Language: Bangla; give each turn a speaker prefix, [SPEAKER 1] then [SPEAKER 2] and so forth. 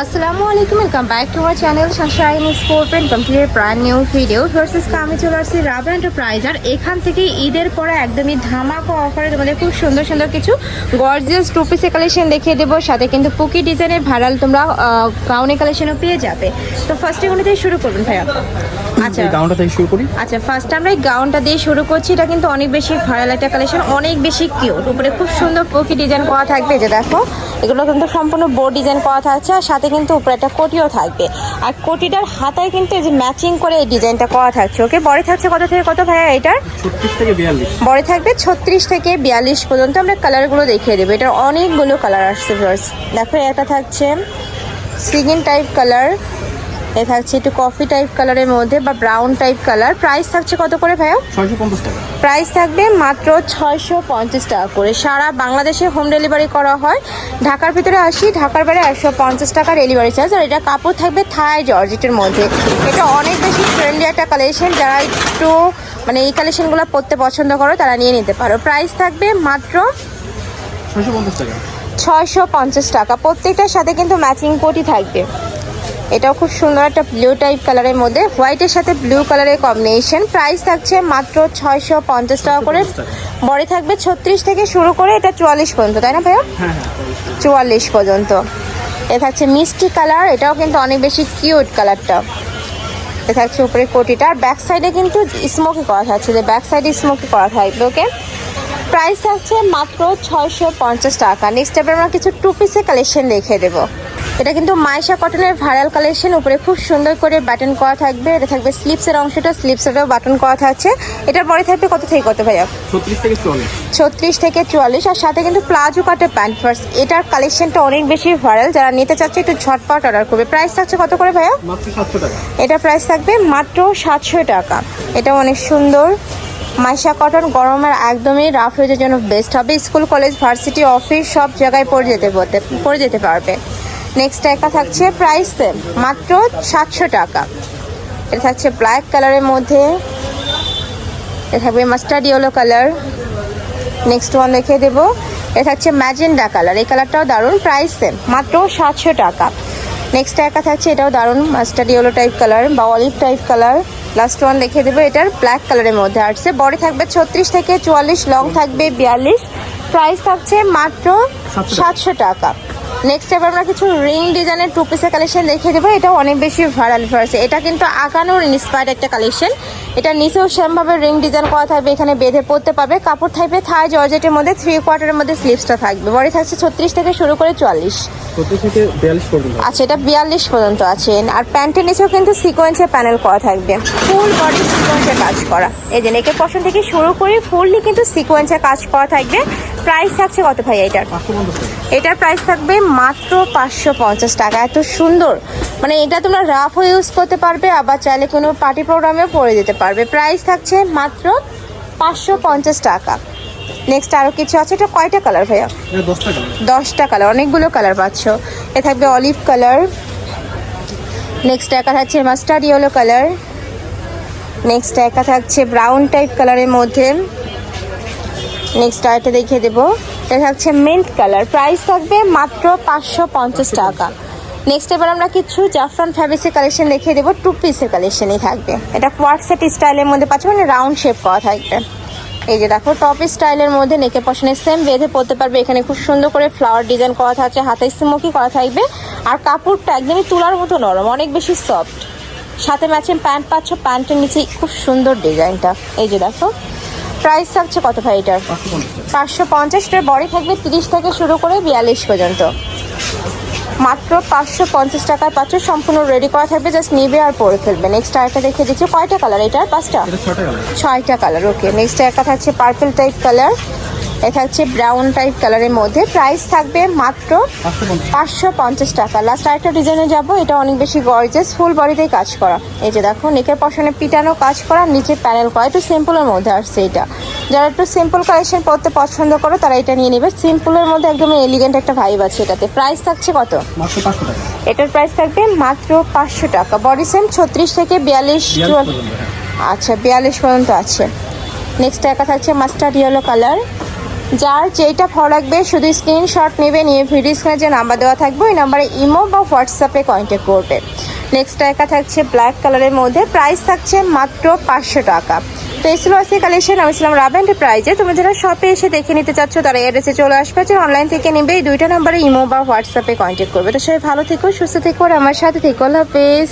[SPEAKER 1] আসসালামু আলাইকুম, welcome back to our channel Sunshine sport complete brand new video versus আমি চলে আসছি রাবার এন্টারপ্রাইজ। আর এখান থেকে ঈদের পরে একদমই ধামাকা অফারে তোমাদের খুব সুন্দর সুন্দর কিছু গর্জিয়াস টু পিসের কালেকশন দেখিয়ে দেবো, সাথে কিন্তু পুকি ডিজাইনের ভাইরাল তোমরা গাউনের কালেকশনও পেয়ে যাবে। তো ফার্স্টে কোন থেকে শুরু করবেন ভাইয়া? আচ্ছা, গাউনটা থেকে শুরু করি। আচ্ছা, ফার্স্ট আমরা এই গাউনটা দিয়ে শুরু করছি। এটা কিন্তু অনেক বেশি ভাইরাল একটা কালেকশন, অনেক বেশি কিউট। উপরে খুব সুন্দর পুকি ডিজাইন করা থাকবে, যে দেখো এগুলো কিন্তু সম্পূর্ণ বোর্ড ডিজাইন করা থাকছে, আর সাথে কিন্তু উপরে একটা কোটিও থাকবে। আর কোটিটার হাতায় কিন্তু এই যে ম্যাচিং করে এই ডিজাইনটা করা থাকছে। ওকে, বড় থাকছে কত থেকে কত ভাইয়া? এটার 36 থেকে 42 বড় থাকবে, 36 থেকে 42 পর্যন্ত। আমরা কালারগুলো দেখিয়ে দেবো। এটার অনেকগুলো কালার আসছে ভিউয়ার্স। দেখো একটা থাকছে সিগিন টাইপ কালার, এ থাকছে একটু কফি টাইপ কালারের মধ্যে বা ব্রাউন টাইপ কালার। প্রাইস থাকছে কত করে ভাইয়া? 650 টাকা। প্রাইস থাকবে মাত্র 650 টাকা করে। সারা বাংলাদেশে হোম ডেলিভারি করা হয়। ঢাকার ভিতরে 80, ঢাকার বাইরে 150 টাকা ডেলিভারি চার্জ। আর এটা কাপড় থাকবে থাই জর্জেটের মধ্যে। এটা অনেক বেশি ট্রেন্ডি একটা কালেকশন, যারা একটু মানে এই কালেকশনগুলো পরতে পছন্দ করো তারা নিয়ে নিতে পারো। প্রাইস থাকবে মাত্র 650 টাকা। 650 টাকা। প্রত্যেকটার সাথে কিন্তু ম্যাচিং কোটি থাকবে। এটাও খুব সুন্দর একটা ব্লু টাইপ কালারের মধ্যে হোয়াইটের সাথে ব্লু কালারের কম্বিনেশন। প্রাইস থাকছে মাত্র 650 টাকা করে। বড় থাকবে 36 থেকে শুরু করে এটা 44 পর্যন্ত, তাই না ভাইয়া? 44 পর্যন্ত। এ থাকছে মিষ্টি কালার, এটাও কিন্তু অনেক বেশি কিউট কালারটা। এ থাকছে উপরে কোটিটা, আর ব্যাক সাইডে কিন্তু স্মোকি করা থাকছে, যে ব্যাক সাইডে স্মোকি করা থাকবে। ওকে, প্রাইস থাকছে মাত্র 650 টাকা। নেক্সট স্টেপে আমরা কিছু টু পিসের কালেকশন দেখিয়ে দেবো। এটা কিন্তু মাইশা কটনের ভাইরাল কালেকশন। উপরে খুব সুন্দর করে বাটন করা থাকবে। এটা থাকবে স্লিপসের অংশটা, স্লিপসেরও বাটন করা থাকছে। এটার পরে থাকবে কত থেকে কত ভাইয়া? 36 থেকে 44। 36 থেকে 44। আর সাথে কিন্তু প্লাজো কাটের প্যান্ট ফার্স্ট। এটার কালেকশনটা অনেক বেশি ভাইরাল, যারা নিতে চাচ্ছে একটু ঝটপট অর্ডার করবে। প্রাইস থাকছে কত করে ভাইয়া? মাত্র 700 টাকা। এটা প্রাইস থাকবে মাত্র 700 টাকা। এটা অনেক সুন্দর মাইশা কটন, গরমের একদমই রাফ ইউজের জন্য বেস্ট হবে। স্কুল, কলেজ, ভার্সিটি, অফিস সব জায়গায় পরে যেতে পারবে। নেক্সট একটা থাকছে প্রাইস মাত্র 700 টাকা। এটা থাকছে ব্ল্যাক কালারের মধ্যে, এটা থাকবে mustard yellow colour. Next one দেখিয়ে দেবো, এটা থাকছে ম্যাজেন্ডা কালার। এই কালারটাও দারুণ, প্রাইস মাত্র 700 টাকা। নেক্সট একটা থাকছে, এটাও দারুণ মাস্টার্ড ইয়েলো টাইপ কালার বা olive type colour. Last one দেখিয়ে দেবো, এটার ব্ল্যাক কালারের মধ্যে আসছে। বডি থাকবে 36 থেকে 44, লং থাকবে 42। প্রাইস থাকছে মাত্র 700 টাকা। নেক্সট এবার আমরা কিছু রিং ডিজাইনের টু পিসের কালেকশন দেখিয়ে দেবো। এটাও অনেক বেশি ভাইরাল হয়েছে। এটা কিন্তু আঁকানোর ইন্সপায়ার্ড একটা কালেকশন। এটা নিচেও সেমভাবে রিং ডিজাইন করা থাকবে, এখানে বেঁধে পড়তে পারবে। কাপড় থাকবে থাই জর্জেটের মধ্যে, 3/4 মধ্যে স্লিভসটা থাকবে। বডি থাকছে 36 থেকে শুরু করে 44। 36 থেকে 42 পর্যন্ত। আচ্ছা, এটা 42 পর্যন্ত আছে। আর প্যান্টের নিচেও কিন্তু সিকোয়েন্সের প্যানেল করা থাকবে, ফুল বডি সিকোয়েন্সের কাজ করা। এই যে নেকের পশন থেকে শুরু করে ফুললি কিন্তু সিকোয়েন্সের কাজ করা থাকবে। প্রাইস থাকছে কত ভাই এটার? এটার প্রাইস থাকবে মাত্র 550 টাকা। এত সুন্দর, মানে এটা তোমরা রাফও ইউজ করতে পারবে, আবার চাইলে কোনো পার্টি প্রোগ্রামেও পরে যেতে পারবে। প্রাইস থাকছে মাত্র 550 টাকা। নেক্সট আরও কিছু আছে। এটা কয়টা কালার ভাইয়া? 10টা কালার, অনেকগুলো কালার পাচ্ছ। এ থাকবে অলিভ কালার। নেক্সট একা থাকছে মাস্টার্ড ইয়েলো কালার। নেক্সট একা থাকছে ব্রাউন টাইপ কালারের মধ্যে। নেক্সট আরেকটা দেখিয়ে দেবো, এটা থাকছে মিন্ট কালার। প্রাইস থাকবে মাত্র 550 টাকা। নেক্সট এবার আমরা কিছু জাফরান ফ্যাব্রিক্সের কালেকশন দেখিয়ে দেবো। টু পিসের কালেকশনই থাকবে। এটা কোয়ার্ড সেট স্টাইলের মধ্যে পাচ্ছ, মানে রাউন্ড শেপ করা থাকবে। এই যে দেখো টপ স্টাইলের মধ্যে নেকের পশনে সেম বেঁধে পড়তে পারবে। এখানে খুব সুন্দর করে ফ্লাওয়ার ডিজাইন করা থাকছে, হাতে স্মোকি করা থাকবে। আর কাপড়টা একদমই তুলার মতো নরম, অনেক বেশি সফট। সাথে ম্যাচিং প্যান্ট পাচ্ছ, প্যান্টের নিচে খুব সুন্দর ডিজাইনটা। এই যে দেখো প্রাইস থাকছে কত ভাই এটার? 550 টার। বডি থাকবে 30 থেকে শুরু করে 42 পর্যন্ত। মাত্র 550 টাকায় পাচ্ছ, সম্পূর্ণ রেডি করা থাকবে, জাস্ট নিবে আর পরে ফেলবে। নেক্সট আরেকটা দেখিয়ে দিচ্ছি। কয়টা কালার এটার? 5টা, 6টা কালার। ওকে, নেক্সট একটা থাকছে পার্পল টাইপ কালার। এটা থাকছে ব্রাউন টাইপ কালারের মধ্যে। প্রাইস থাকবে মাত্র 550 টাকা। লাস্ট আরেকটা ডিজাইনে যাবো। এটা অনেক বেশি গর্জিয়াস, ফুল বডিতেই কাজ করা। এই যে দেখো নেকের পশনে পিটানো কাজ করা, নিচে প্যানেল করা, একটু সিম্পলের মধ্যে আসছে। এটা যারা একটু সিম্পল কালেকশন পরতে পছন্দ করো তারা এটা নিয়ে নেবে। সিম্পলের মধ্যে একদম এলিগেন্ট একটা ভাইব আছে এটাতে। প্রাইস থাকছে কত? মাত্র 500 টাকা। এটার প্রাইস থাকবে মাত্র 500 টাকা। বডি সেম 36 থেকে 42। আচ্ছা, 42 পর্যন্ত আছে। নেক্সট একা থাকছে মাস্টার্ড ইয়েলো কালার। যার যেটা ভালো লাগবে শুধু স্ক্রিনশট নেবে, নিয়ে ভিডিও স্ক্রিনে যে নাম্বার দেওয়া থাকবে ওই নাম্বারে ইমো বা হোয়াটসঅ্যাপে কন্ট্যাক্ট করবে। নেক্সট একা থাকছে ব্ল্যাক কালারের মধ্যে, প্রাইস থাকছে মাত্র 500 টাকা। তো এই ছিল আজকে কালেকশন। আমি ছিলাম রাব এন্টারপ্রাইজে। তুমি যারা শপে এসে দেখে নিতে চাচ্ছ তারা এড্রেসে চলে আসবে, যে অনলাইন থেকে নেবে এই দুইটা নাম্বারে ইমো বা হোয়াটসঅ্যাপে কন্ট্যাক্ট করবে। তো সবাই ভালো থেকো, সুস্থ থেকো আর আমার সাথে থেকো। আল্লাহ হাফেজ।